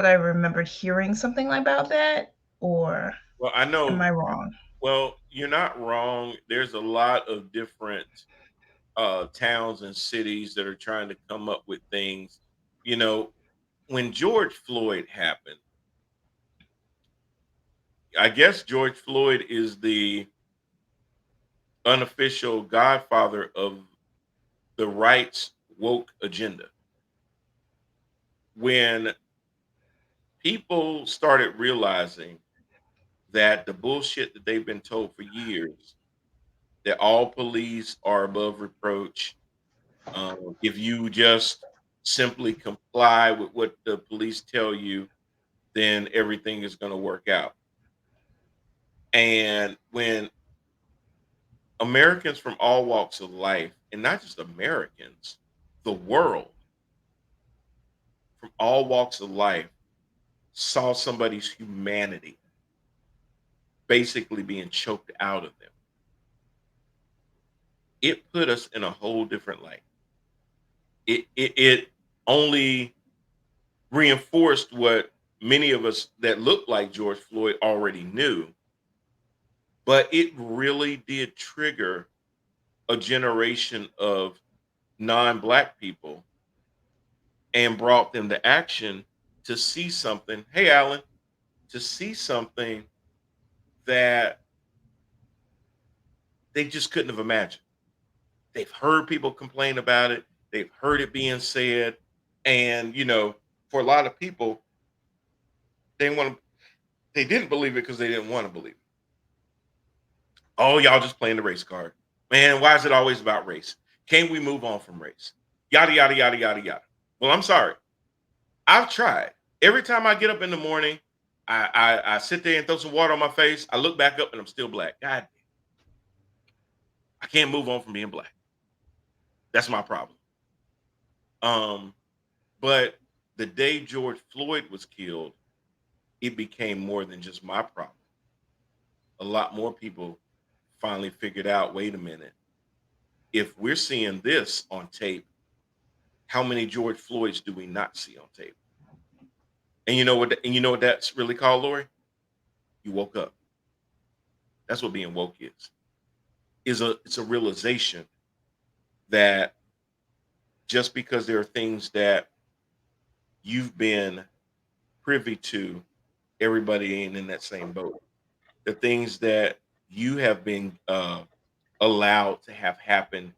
but I remember hearing something about that, or Well, I am know. I wrong? Well, you're not wrong. There's a lot of different towns and cities that are trying to come up with things. You know, when George Floyd happened, I guess George Floyd is the unofficial godfather of the rights woke agenda. When people started realizing that the bullshit that they've been told for years, that all police are above reproach, if you just simply comply with what the police tell you, then everything is going to work out. And when Americans from all walks of life, and not just Americans, the world from all walks of life saw somebody's humanity basically being choked out of them, it put us in a whole different light. It only reinforced what many of us that looked like George Floyd already knew, but it really did trigger a generation of non-black people and brought them to action to see something. Hey, Alan, to see something that they just couldn't have imagined. They've heard people complain about it. They've heard it being said, and for a lot of people, they want to. They didn't believe it because they didn't want to believe it. Oh, y'all just playing the race card, man. Why is it always about race? Can't we move on from race? Yada yada yada yada yada. Well, I'm sorry. I've tried. Every time I get up in the morning, I sit there and throw some water on my face. I look back up and I'm still black. God, I can't move on from being black. That's my problem. Um, but the day George Floyd was killed, it became more than just my problem. A lot more people finally figured out, wait a minute, if we're seeing this on tape, how many George Floyds do we not see on tape? And you know what that's really called, Lori? You woke up. That's what being woke is. It's a realization that just because there are things that you've been privy to, everybody ain't in that same boat. The things that you have been allowed to have happen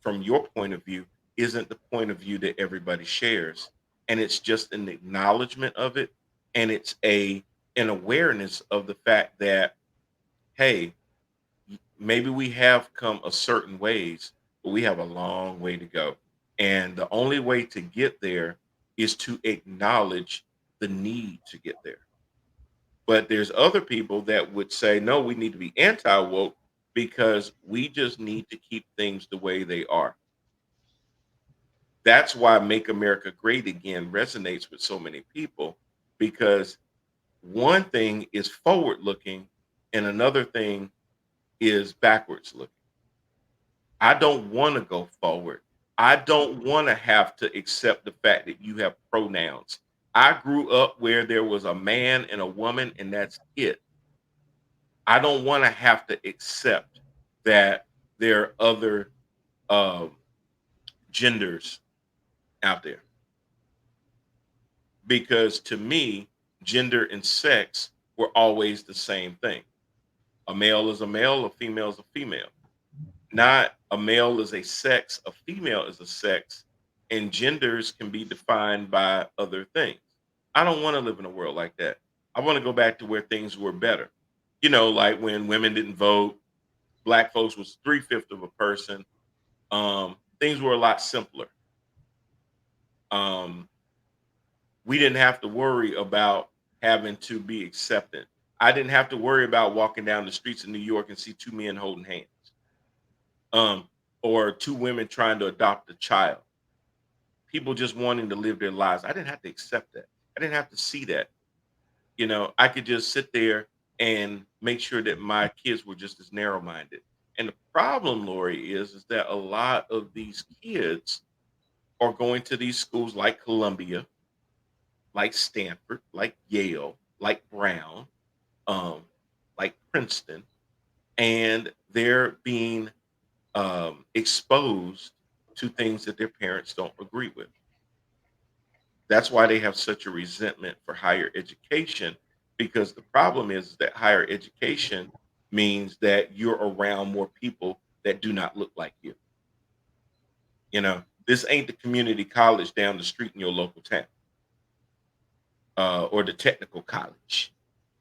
from your point of view isn't the point of view that everybody shares, and it's just an acknowledgement of it, and it's an awareness of the fact that, hey, maybe we have come a certain ways, but we have a long way to go. And the only way to get there is to acknowledge the need to get there. But there's other people that would say, no, we need to be anti woke because we just need to keep things the way they are. That's why Make America Great Again resonates with so many people, because one thing is forward looking and another thing is backwards looking. I don't want to go forward. I don't want to have to accept the fact that you have pronouns. I grew up where there was a man and a woman, and that's it. I don't want to have to accept that there are other um, genders out there, because to me, gender and sex were always the same thing. A male is a male, a female is a female. Not a male is a sex, a female is a sex, and genders can be defined by other things. I don't want to live in a world like that. I want to go back to where things were better. Like when women didn't vote, black folks was three-fifths of a person. Things were a lot simpler. Um, we didn't have to worry about having to be accepted. I didn't have to worry about walking down the streets of New York and see two men holding hands, um, or two women trying to adopt a child. People just wanting to live their lives. I didn't have to accept that. I didn't have to see that. I could just sit there and make sure that my kids were just as narrow minded. And the problem, Lori, is that a lot of these kids are going to these schools like Columbia, like Stanford, like Yale, like Brown, um, like Princeton, and they're being exposed to things that their parents don't agree with. That's why they have such a resentment for higher education, because the problem is that higher education means that you're around more people that do not look like you. You know, this ain't the community college down the street in your local town, or the technical college.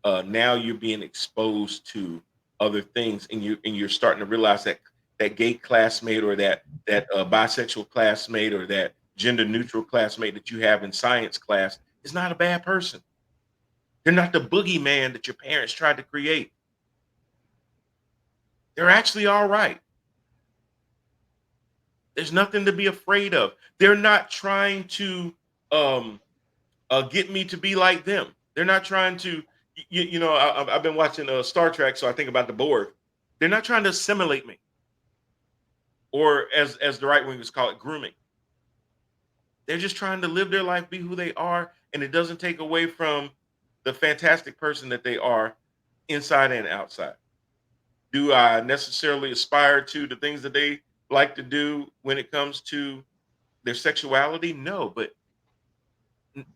Now you're being exposed to other things, and you're starting to realize that that gay classmate, or that bisexual classmate, or that gender neutral classmate that you have in science class is not a bad person. They're not the boogeyman that your parents tried to create. They're actually all right. There's nothing to be afraid of. They're not trying to um, get me to be like them. They're not trying to, I've been watching Star Trek, so I think about the Borg. They're not trying to assimilate me, or as the right wingers call it, grooming. They're just trying to live their life, be who they are, and it doesn't take away from the fantastic person that they are inside and outside. Do I necessarily aspire to the things that they like to do when it comes to their sexuality? No, but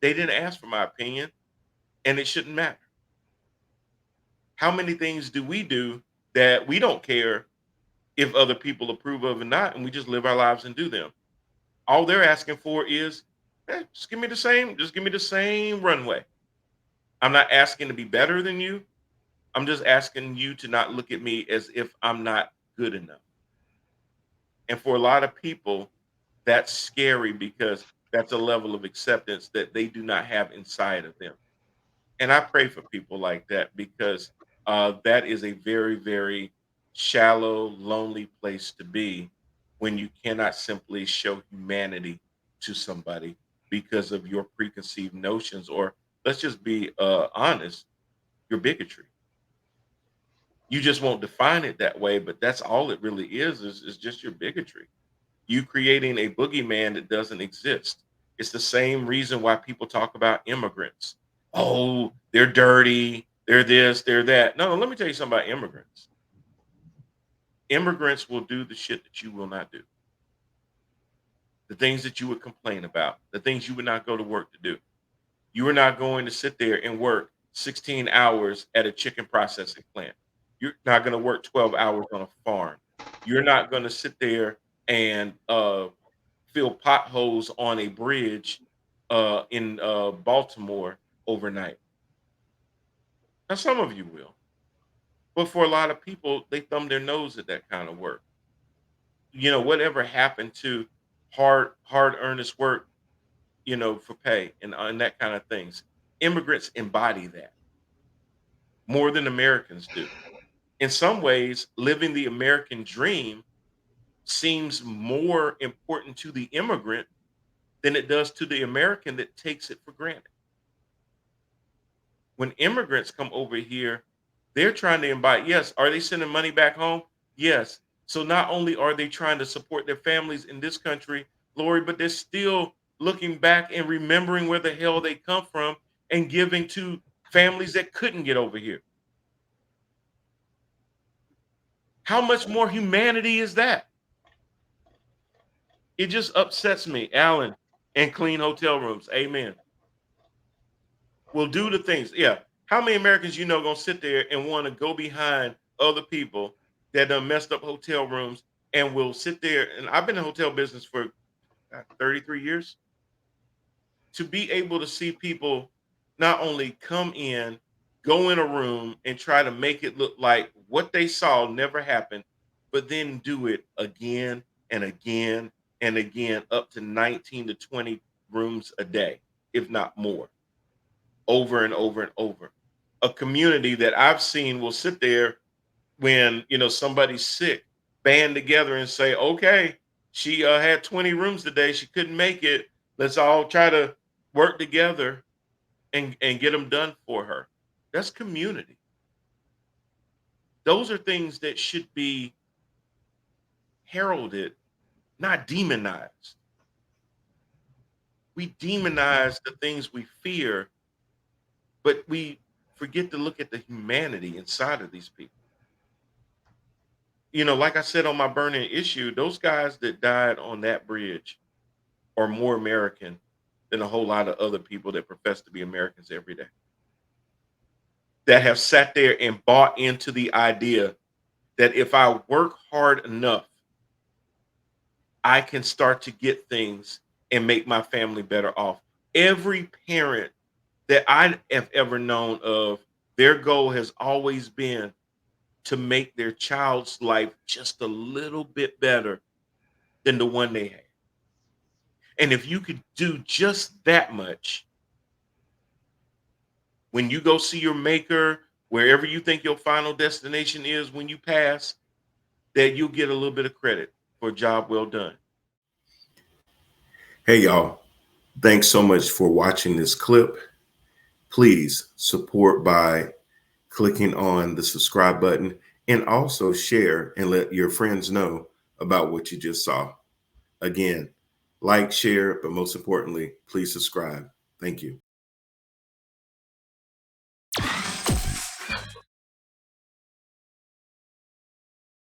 they didn't ask for my opinion, and it shouldn't matter. How many things do we do that we don't care if other people approve of or not, and we just live our lives and do them? All they're asking for is, just give me the same runway. I'm not asking to be better than you. I'm just asking you to not look at me as if I'm not good enough. And for a lot of people, that's scary, because that's a level of acceptance that they do not have inside of them. And I pray for people like that, because that is a very, very shallow, lonely place to be, when you cannot simply show humanity to somebody because of your preconceived notions, or let's just be honest, your bigotry. You just won't define it that way, but that's all it really is just your bigotry. You creating a boogeyman that doesn't exist. It's the same reason why people talk about immigrants. Oh, they're dirty, they're this, they're that. No, let me tell you something about immigrants. Immigrants will do the shit that you will not do. The things that you would complain about, the things you would not go to work to do. You are not going to sit there and work 16 hours at a chicken processing plant. You're not going to work 12 hours on a farm. You're not going to sit there and fill potholes on a bridge in Baltimore overnight. Now, some of you will, but for a lot of people, they thumb their nose at that kind of work. Whatever happened to hard earnest work, for pay and that kind of things. Immigrants embody that more than Americans do. In some ways, living the American dream seems more important to the immigrant than it does to the American that takes it for granted. When immigrants come over here, they're trying to invite, yes, are they sending money back home? Yes. So not only are they trying to support their families in this country, Lori, but they're still looking back and remembering where the hell they come from and giving to families that couldn't get over here. How much more humanity is that? It just upsets me. Alan, and clean hotel rooms. Amen. Will do the things. Yeah. How many Americans gonna sit there and want to go behind other people that done messed up hotel rooms, and will sit there? And I've been in the hotel business for 33 years. To be able to see people not only come in, go in a room and try to make it look like what they saw never happened, but then do it again and again and again, up to 19 to 20 rooms a day, if not more, over and over and over. A community that I've seen will sit there when somebody's sick, band together and say, "Okay, she had 20 rooms today. She couldn't make it. Let's all try to work together and get them done for her." That's community. Those are things that should be heralded, not demonized. We demonize the things we fear, but we forget to look at the humanity inside of these people. You know, like I said on my burning issue, those guys that died on that bridge are more American than a whole lot of other people that profess to be Americans every day, that have sat there and bought into the idea that if I work hard enough, I can start to get things and make my family better off. Every parent that I have ever known of, their goal has always been to make their child's life just a little bit better than the one they had. And if you could do just that much, when you go see your maker, wherever you think your final destination is when you pass, that you'll get a little bit of credit for a job well done. Hey, y'all. Thanks so much for watching this clip. Please support by clicking on the subscribe button and also share and let your friends know about what you just saw. Again, like, share, but most importantly, please subscribe. Thank you.